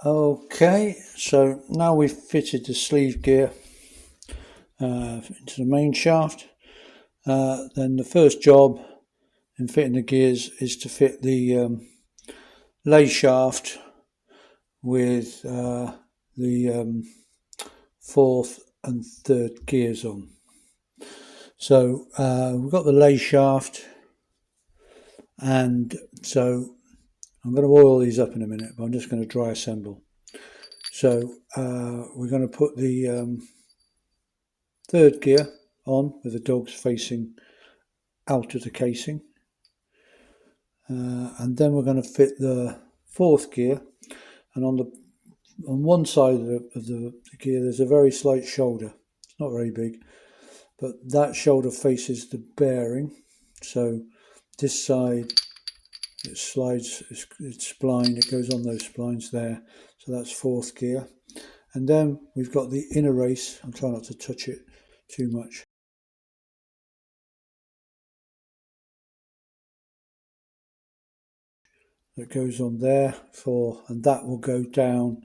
Okay, so now we've fitted the sleeve gear into the main shaft. Then the first job in fitting the gears is to fit the lay shaft with the fourth and third gears on. So we've got the lay shaft, and so I'm going to oil these up in a minute, but I'm just going to dry assemble. So we're going to put the third gear on with the dogs facing out of the casing, and then we're going to fit the fourth gear, and on one side of the gear there's a very slight shoulder. It's not very big, but that shoulder faces the bearing, so this side it slides, it's spline, it goes on those splines there, so that's fourth gear. And then we've got the inner race. I'll try not to touch it too much. That goes on there and that will go down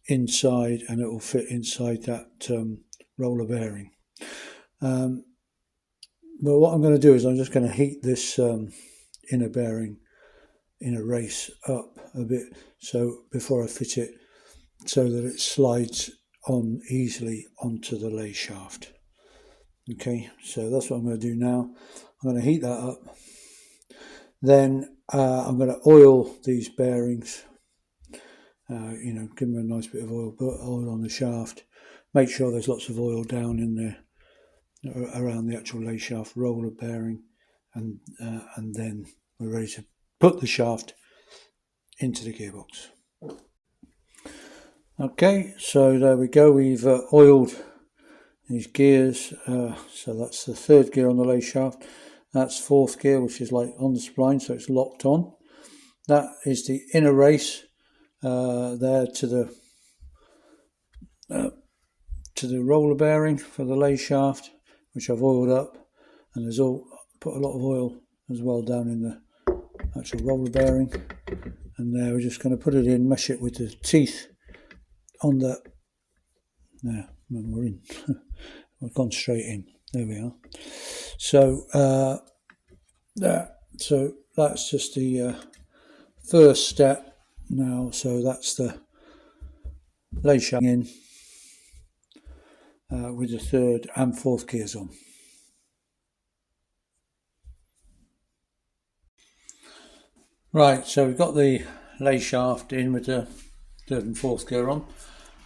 inside, and it will fit inside that roller bearing. But what I'm going to do is I'm just going to heat this inner bearing, inner race up a bit, so before I fit it, so that it slides on easily onto the lay shaft. Okay, so that's what I'm going to do now. I'm going to heat that up. Then I'm going to oil these bearings. Give them a nice bit of oil on the shaft. Make sure there's lots of oil down in there around the actual lay shaft roller bearing, and then we're ready to put the shaft into the gearbox. Okay, so there we go. We've oiled these gears. So that's the third gear on the lay shaft. That's fourth gear, which is like on the spline, so it's locked on. That is the inner race there to the roller bearing for the lay shaft, which I've oiled up, and there's put a lot of oil as well down in the actual roller bearing. And there we're just going to put it in, mesh it with the teeth on the. There, we're in. We've gone straight in. There we are. So so that's just the first step now. So that's the lay shaft in with the third and fourth gears on. Right, so we've got the lay shaft in with the third and fourth gear on.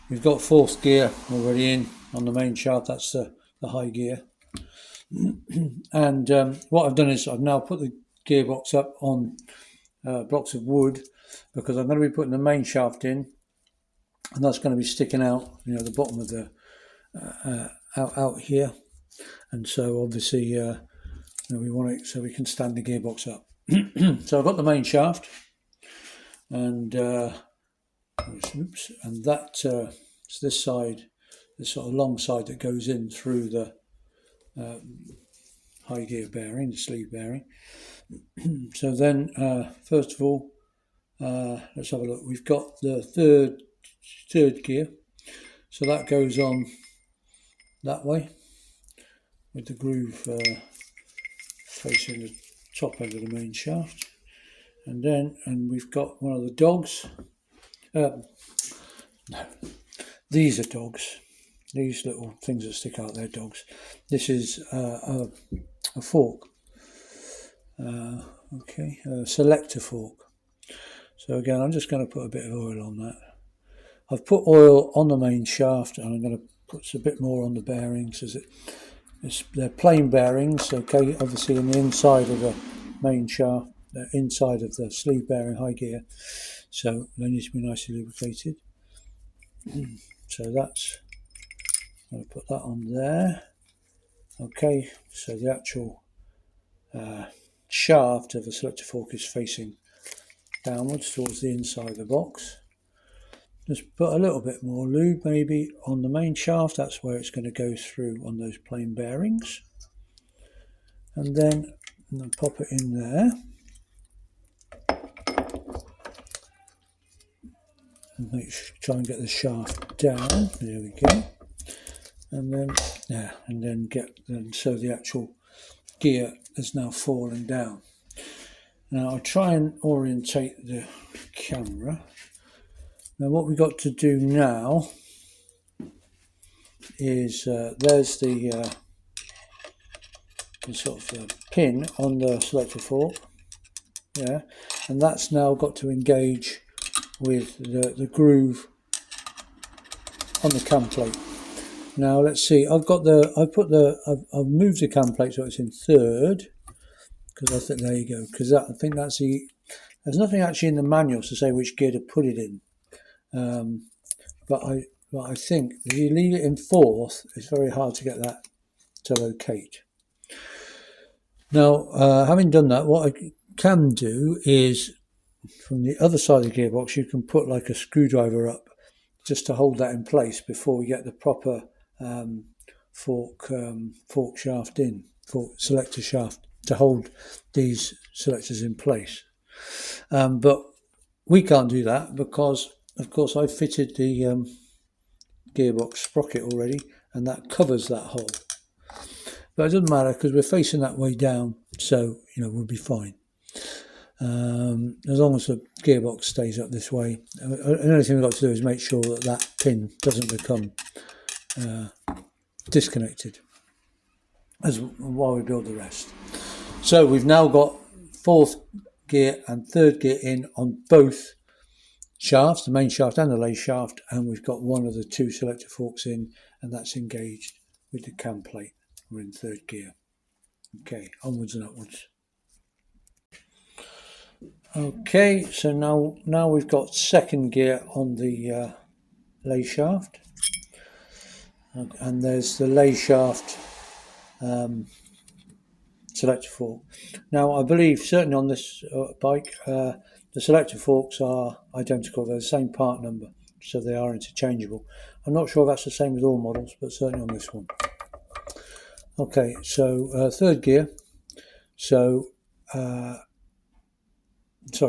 We've got fourth gear already in on the main shaft. That's the high gear. And what I've done is I've now put the gearbox up on blocks of wood, because I'm going to be putting the main shaft in, and that's going to be sticking out, the bottom of the out here. And so obviously we want it so we can stand the gearbox up. So I've got the main shaft, and and that it's this side, this sort of long side that goes in through the high gear bearing, the sleeve bearing. So then first of all, let's have a look. We've got the third gear, so that goes on that way with the groove facing the top end of the main shaft. And we've got one of the dogs. No, these are dogs. These little things that stick out, they're dogs. This is a fork. A selector fork. So again, I'm just going to put a bit of oil on that. I've put oil on the main shaft, and I'm going to put a bit more on the bearings, as they're plain bearings. Okay, obviously in the inside of the main shaft, the inside of the sleeve bearing high gear, so they need to be nicely lubricated. So that's, I'm going to put that on there. Okay, so the actual shaft of the selector fork is facing downwards towards the inside of the box. Just put a little bit more lube maybe on the main shaft. That's where it's going to go through on those plain bearings. And then I'm going to pop it in there. and try and get the shaft down. There we go. And then so the actual gear has now fallen down. Now I'll try and orientate the camera. Now what we've got to do now is there's the sort of the pin on the selector fork, yeah, and that's now got to engage with the groove on the cam plate. Now let's see. I've moved the cam plate so it's in third, because I think there you go. Because I think that's there's nothing actually in the manual to say which gear to put it in, but I think if you leave it in fourth, it's very hard to get that to locate. Now, having done that, what I can do is, from the other side of the gearbox, you can put like a screwdriver up just to hold that in place before we get the proper fork shaft in, fork selector shaft to hold these selectors in place. But we can't do that because, of course, I fitted the gearbox sprocket already, and that covers that hole. But it doesn't matter because we're facing that way down, so we'll be fine. As long as the gearbox stays up this way. The only thing we've got to do is make sure that that pin doesn't become disconnected while we build the rest. So we've now got fourth gear and third gear in on both shafts, the main shaft and the lay shaft, and we've got one of the two selector forks in, and that's engaged with the cam plate. We're in third gear. Okay, onwards and upwards. Okay, so now we've got second gear on the lay shaft, and there's the lay shaft selector fork. Now I believe certainly on this bike the selector forks are identical, they're the same part number, so they are interchangeable. I'm not sure if that's the same with all models, but certainly on this one. Okay, so third gear,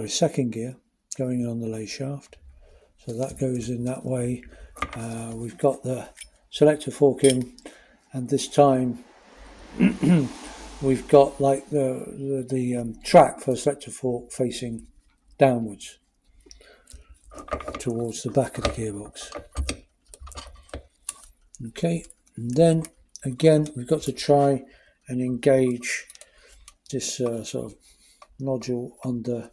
second gear going in on the lay shaft, so that goes in that way. We've got the selector fork in, and this time we've got like the track for the selector fork facing downwards towards the back of the gearbox. Okay, and then again we've got to try and engage this sort of nodule on the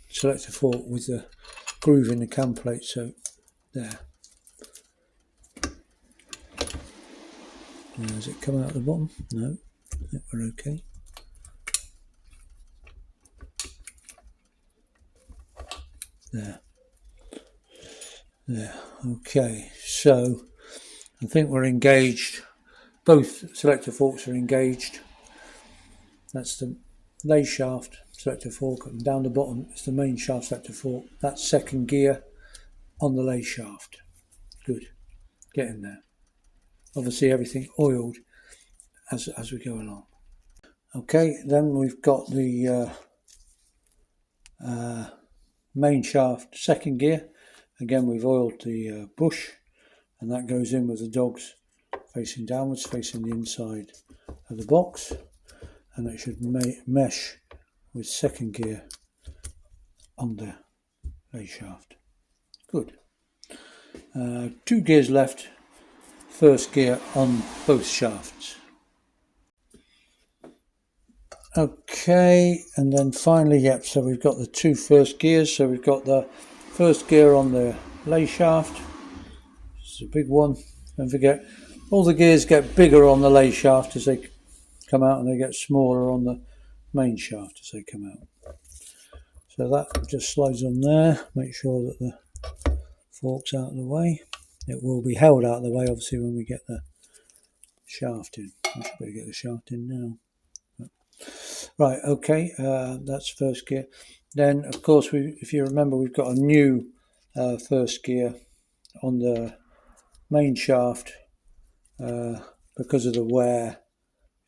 selector fork with the groove in the cam plate, so there. Now, has it come out the bottom? No, I think we're okay. There, okay, so I think we're engaged, both selector forks are engaged. That's the lay shaft selector fork, and down the bottom is the main shaft selector fork. That's second gear on the lay shaft. Good, get in there. Obviously everything oiled as we go along. Okay, then we've got the main shaft second gear. Again, we've oiled the bush, and that goes in with the dogs facing downwards, facing the inside of the box, and it should mesh with second gear on the lay shaft. Good. 2 gears left, first gear on both shafts. Okay, and then finally, so we've got the 2 first gears. So we've got the first gear on the lay shaft. It's a big one. Don't forget, all the gears get bigger on the lay shaft as they come out, and they get smaller on the main shaft as they come out. So that just slides on there. Make sure that the fork's out of the way. It will be held out of the way, obviously, when we get the shaft in. We should better get the shaft in now. Right, okay, that's first gear. Then, of course, if you remember, we've got a new first gear on the main shaft because of the wear,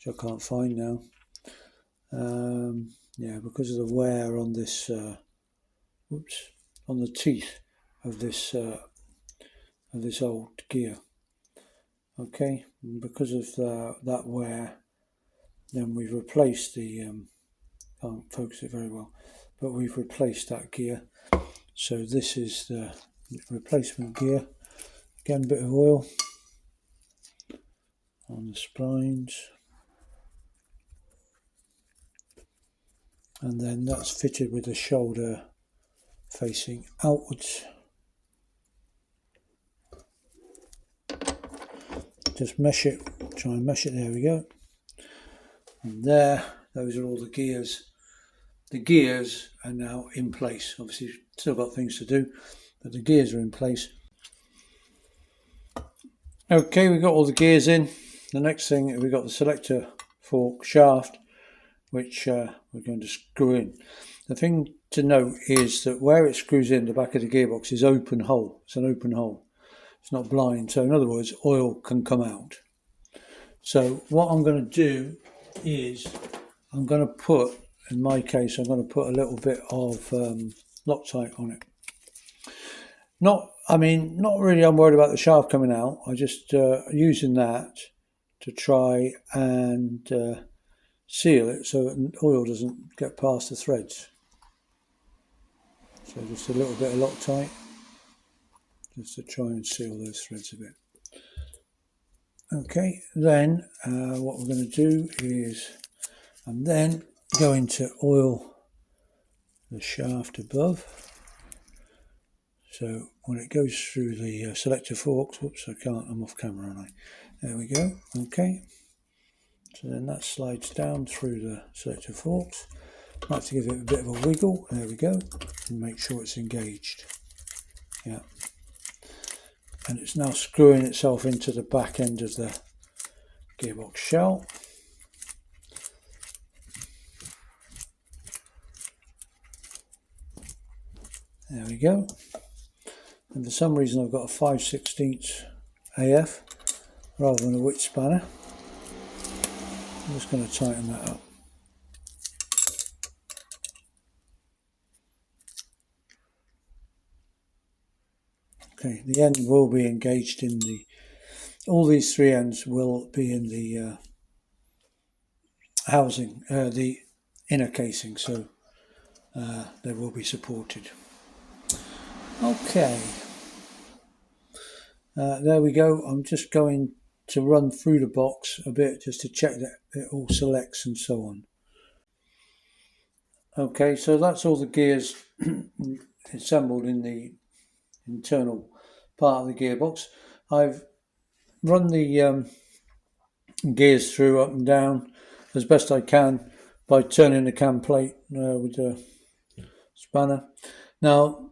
which I can't find now. Yeah, because of the wear on this, the teeth of this old gear. Okay, and because of that wear, then we've replaced the can't focus it very well, but we've replaced that gear. So this is the replacement gear. Again, a bit of oil on the splines, and then that's fitted with the shoulder facing outwards. Just mesh it, try and mesh it, there we go. And there, those are all the gears. The gears are now in place. Obviously, still got things to do, but the gears are in place. Okay, we've got all the gears in. The next thing, we've got the selector fork shaft, which we're going to screw in. The thing to note is that where it screws in, the back of the gearbox is open hole. It's an open hole. It's not blind. So in other words, oil can come out. So what I'm going to do is I'm going to put, in my case, I'm going to put a little bit of Loctite on it. Not really I'm worried about the shaft coming out. I just using that to try and seal it so that oil doesn't get past the threads. So just a little bit of Loctite just to try and seal those threads a bit. Okay, then what we're going to do is I'm then going to oil the shaft above. So when it goes through the selector forks, whoops, I can't, I'm off camera, aren't I? There we go, okay. So then that slides down through the selector forks. I like to give it a bit of a wiggle, there we go, and make sure it's engaged. Yeah. And it's now screwing itself into the back end of the gearbox shell. There we go. And for some reason I've got a 5/16 AF rather than a width spanner. I'm just going to tighten that up. Okay, the end will be engaged in the, all these three ends will be in the housing, the inner casing, so they will be supported. Okay, there we go. I'm just going to run through the box a bit just to check that it all selects and so on. Okay, so that's all the gears assembled in the internal part of the gearbox. I've run the gears through up and down as best I can by turning the cam plate with the spanner. Now,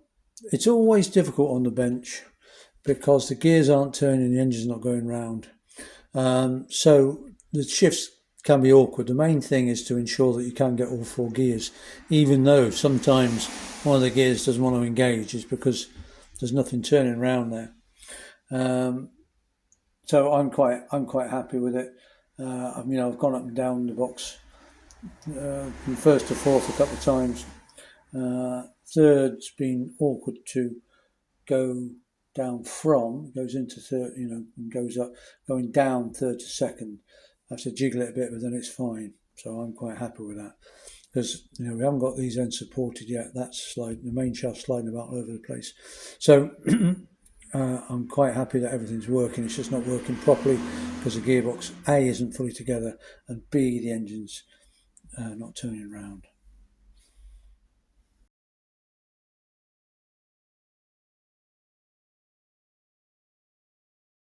it's always difficult on the bench because the gears aren't turning, the engine's not going round. So the shifts can be awkward. The main thing is to ensure that you can get all four gears, even though sometimes one of the gears doesn't want to engage, is because there's nothing turning around there. So I'm quite happy with it. I've gone up and down the box from first to fourth a couple of times. Third's been awkward to go down from, goes into third, and goes up, going down third to second. I have to jiggle it a bit, but then it's fine. So I'm quite happy with that because we haven't got these ends supported yet. That's sliding, the main shaft sliding about all over the place. So I'm quite happy that everything's working. It's just not working properly because the gearbox A isn't fully together and B, the engine's not turning around.